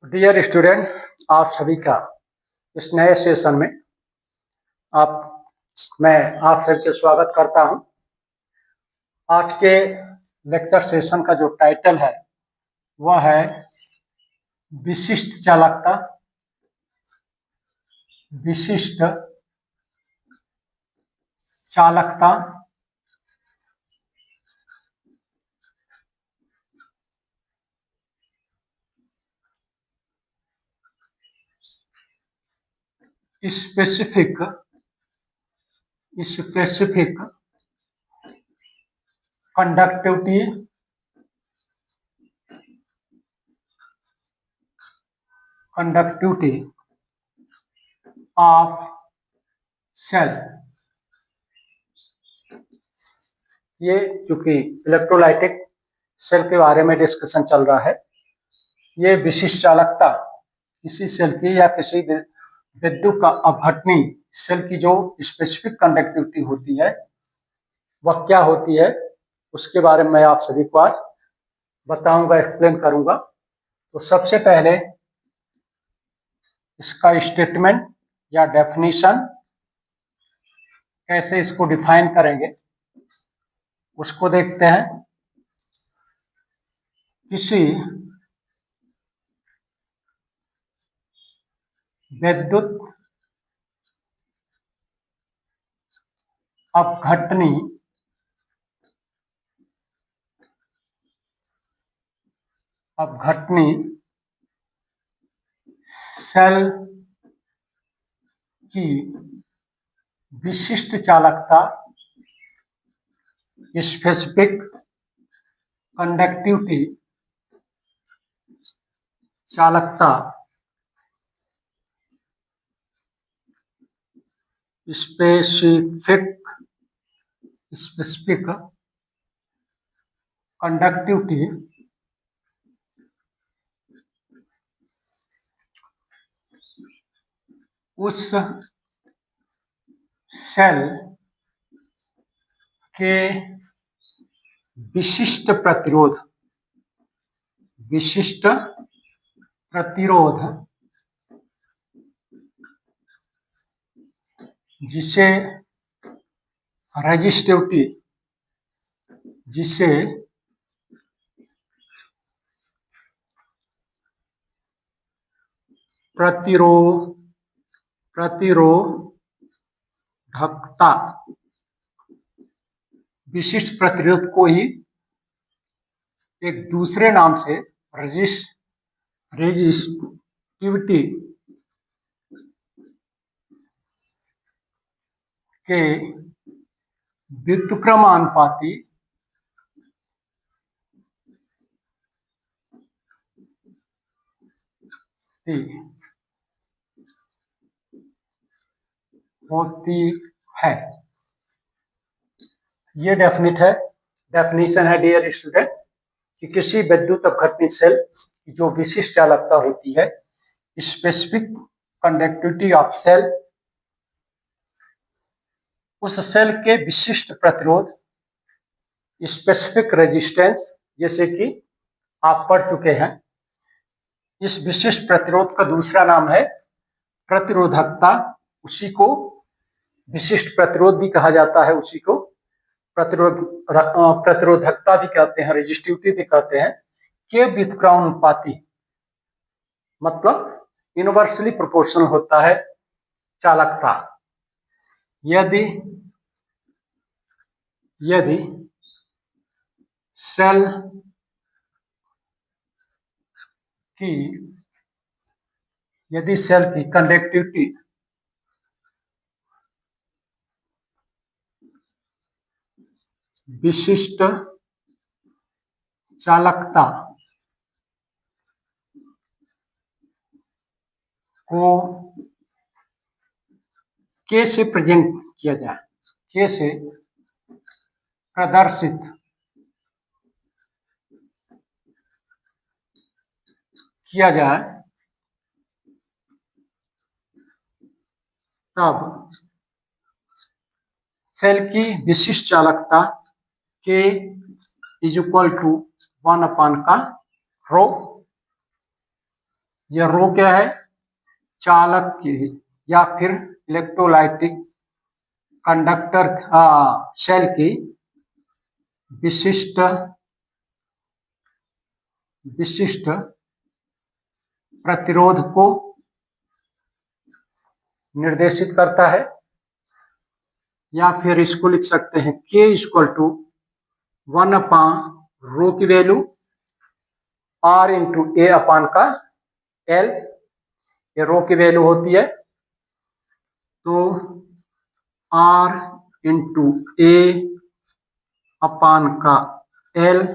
Dear student, आप सभी का इस नए सेशन में आप मैं आप सबके स्वागत करता हूं। आज के लेक्चर सेशन का जो टाइटल है वह है विशिष्ट चालकता। विशिष्ट चालकता स्पेसिफिक कंडक्टिविटी ऑफ सेल। ये क्योंकि इलेक्ट्रोलाइटिक सेल के बारे में डिस्कशन चल रहा है, ये विशिष्ट चालकता किसी सेल की या किसी विद्युत का अपघटनी सेल की जो स्पेसिफिक कंडक्टिविटी होती है वह क्या होती है, उसके बारे में मैं आप सभी को आज बताऊंगा, एक्सप्लेन करूंगा। तो सबसे पहले इसका स्टेटमेंट या डेफिनेशन कैसे इसको डिफाइन करेंगे उसको देखते हैं। किसी विद्युत अपघटनी सेल की विशिष्ट चालकता स्पेसिफिक कंडक्टिविटी चालकता स्पेसिफिक कंडक्टिविटी उस सेल के विशिष्ट प्रतिरोध जिसे रेजिस्टिविटी प्रतिरोधकता, विशिष्ट प्रतिरोध को ही एक दूसरे नाम से रेजिस्टिविटी के व्युत्क्रमानुपाती होती है। ये डेफिनेशन है डियर स्टूडेंट कि किसी विद्युत अपघटनी सेल की जो विशिष्ट चालकता होती है, स्पेसिफिक कंडक्टिविटी ऑफ सेल, उस सेल के विशिष्ट प्रतिरोध स्पेसिफिक रेजिस्टेंस, जैसे कि आप पढ़ चुके हैं। इस विशिष्ट प्रतिरोध का दूसरा नाम है प्रतिरोधकता। उसी को विशिष्ट प्रतिरोध भी कहा जाता है, उसी को प्रतिरोधकता भी कहते हैं, रेजिस्टिविटी भी कहते हैं। के व्युत्क्रमानुपाती मतलब यूनिवर्सली प्रोपोर्शनल होता है चालकता। यदि सेल की कंडक्टिविटी विशिष्ट चालकता को के से प्रेजेंट किया जाए, के से प्रदर्शित किया जाए, तब सेल की विशिष्ट चालकता के इज इक्वल टू 1/ρ, यह रो क्या है, चालक की या फिर इलेक्ट्रोलाइटिक कंडक्टर सेल की विशिष्ट प्रतिरोध को निर्देशित करता है, या फिर इसको लिख सकते हैं K इक्वल टू 1 अपान रो की वैल्यू R इंटू ए अपान का L, ये रो की वैल्यू होती है, तो R इंटू ए अपान का L,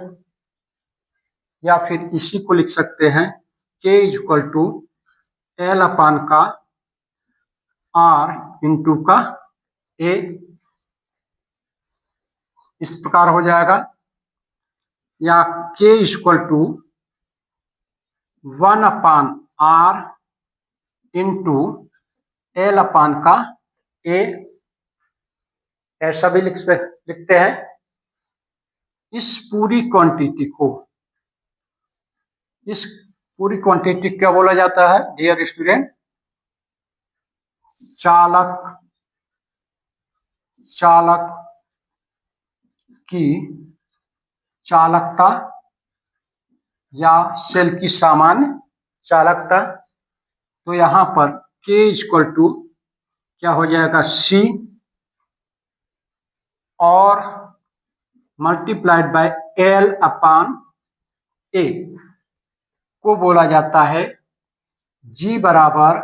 या फिर इसी को लिख सकते हैं K equal to L upon का R इंटू का A, इस प्रकार हो जाएगा। या K equal to 1 upon R into L upon का A, ऐसा भी लिखते हैं। इस पूरी क्वांटिटी क्या बोला जाता है डियर स्टूडेंट, चालक की चालकता या सेल की सामान्य चालकता। तो यहां पर K इक्वल टू क्या हो जाएगा, C और multiplied by L upon A को बोला जाता है G बराबर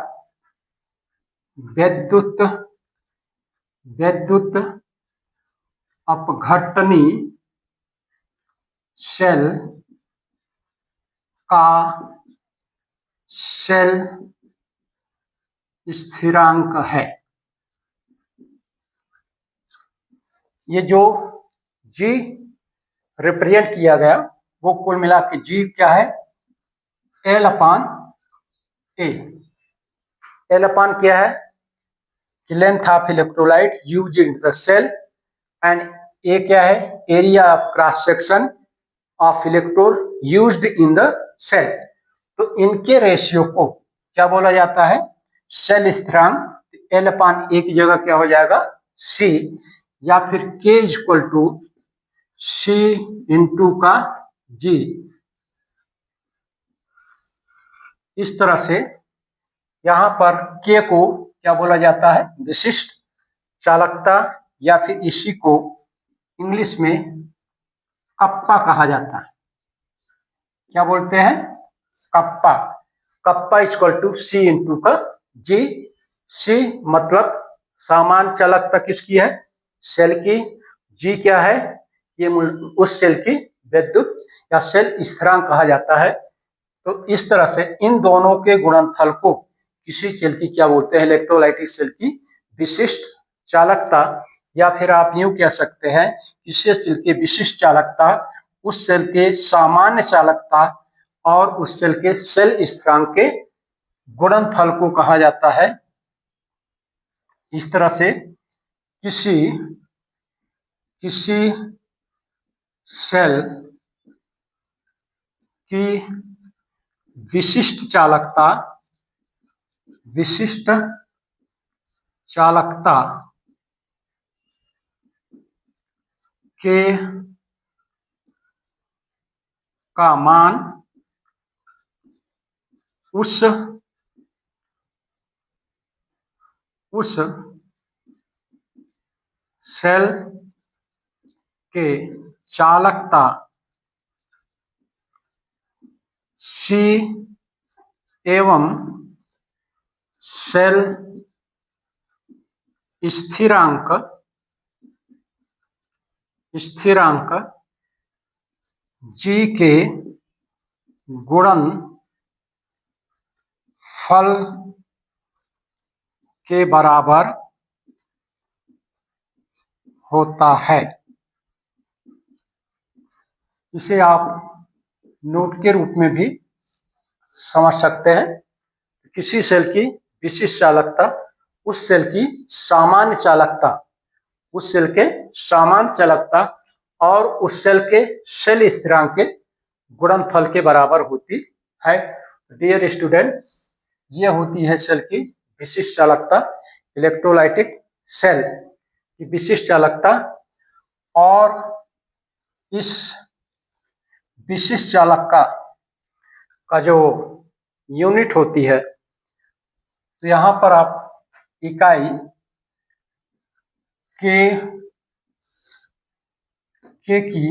वैद्युत अपघटनी सेल का सेल स्थिरांक है। ये जो G रिप्रेजेंट किया गया वो कुल मिला के G क्या है, L upon A। L upon क्या है, length of electrolyte use in the cell, and A क्या है, area of cross section of electrode used in the cell. तो इनके रेशियो को क्या बोला जाता है, सेल स्थिरांक। L अपान A की जगह क्या हो जाएगा, C, या फिर K equal to C into का G। इस तरह से यहां पर K को क्या बोला जाता है, विशिष्ट चालकता, या फिर इसी को इंग्लिश में कप्पा कहा जाता है। क्या बोलते हैं, kappa. Kappa equal to C into का G। C मतलब सामान्य चालकता किसकी है, सेल की। G क्या है, ये उस सेल की विद्युत या सेल स्थिरांक कहा जाता है। तो इस तरह से इन दोनों के गुणनफल को किसी सेल की क्या बोलते हैं, इलेक्ट्रोलाइटिक सेल की विशिष्ट चालकता, या फिर आप यूं कह सकते हैं किसी सेल की विशिष्ट चालकता उस सेल के सामान्य चालकता और उस सेल के सेल स्थिरांक के गुणनफल को कहा जाता है। इस तरह से किसी सेल की विशिष्ट चालकता के का मान उस सेल के चालकता C एवं सेल स्थिरांक G के गुणनफल के बराबर होता है। इसे आप नोट के रूप में भी समझ सकते हैं। किसी सेल की विशिष्ट चालकता उस सेल की सामान्य चालकता, उस सेल के सामान्य चालकता और उस सेल के सेल स्थिरांक के गुणनफल के बराबर होती है। डियर स्टूडेंट, ये होती है सेल की विशिष्ट चालकता, इलेक्ट्रोलाइटिक सेल की विशिष्ट चालकता। और इस विशिष्ट चालकता का जो यूनिट होती है, तो यहाँ पर आप इकाई के की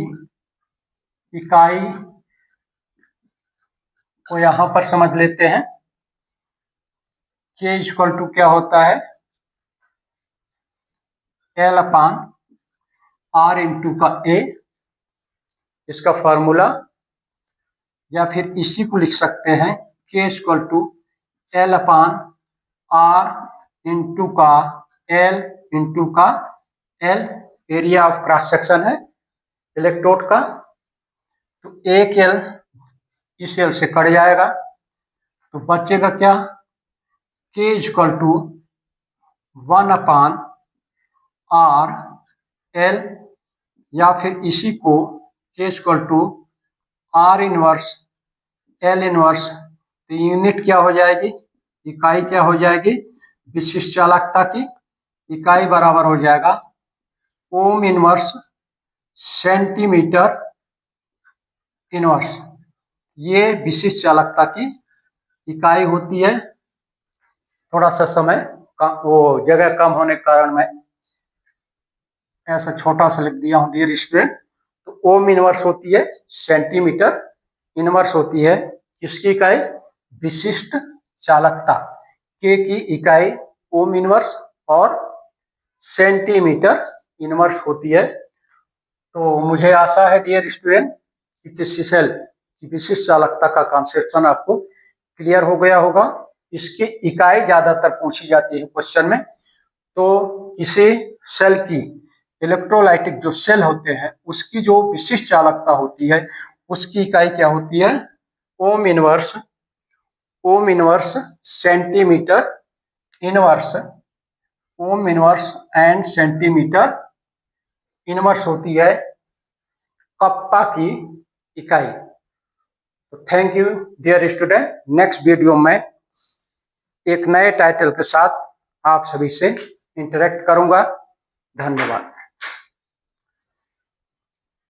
इकाई को यहाँ पर समझ लेते हैं। के इक्वल टू क्या होता है, एल अपान आर इंटू का ए, इसका फॉर्मूला, या फिर इसी को लिख सकते हैं K equal to L upon R into का एल इंटू का L, area of cross section है इलेक्ट्रोड का। तो एक एल इस एल से कट जाएगा, तो बचेगा क्या, K equal to 1 upon R L, या फिर इसी को K equal to R inverse L inverse. तो यूनिट क्या हो जाएगी, इकाई क्या हो जाएगी, विशिष्ट चालकता की इकाई बराबर हो जाएगा ओम इनवर्स सेंटीमीटर इनवर्स। ये विशिष्ट चालकता की इकाई होती है। थोड़ा सा समय का वो जगह कम होने के कारण मैं ऐसा छोटा सा लिख दिया हूँ डियर स्टूडेंट। तो ओम इनवर्स होती है सेंटीमीटर इनवर्स होती है किसकी इकाई, विशिष्ट चालकता। के की इकाई ओम इनवर्स और सेंटीमीटर इनवर्स होती है। तो मुझे आशा है डियर स्टूडेंट कि किसी सेल की विशिष्ट चालकता का कॉन्सेप्शन आपको क्लियर हो गया होगा। इसकी इकाई ज्यादातर पूछी जाती है क्वेश्चन में। तो किसी सेल की इलेक्ट्रोलाइटिक जो सेल होते हैं उसकी जो विशिष्ट चालकता होती है उसकी इकाई क्या होती है, ohm inverse centimetre inverse, ohm inverse and centimetre inverse होती है कप्पा की इकाई। तो thank you dear student. Next video में एक नए टाइटल के साथ आप सभी से इंटरेक्ट करूंगा। धन्यवाद।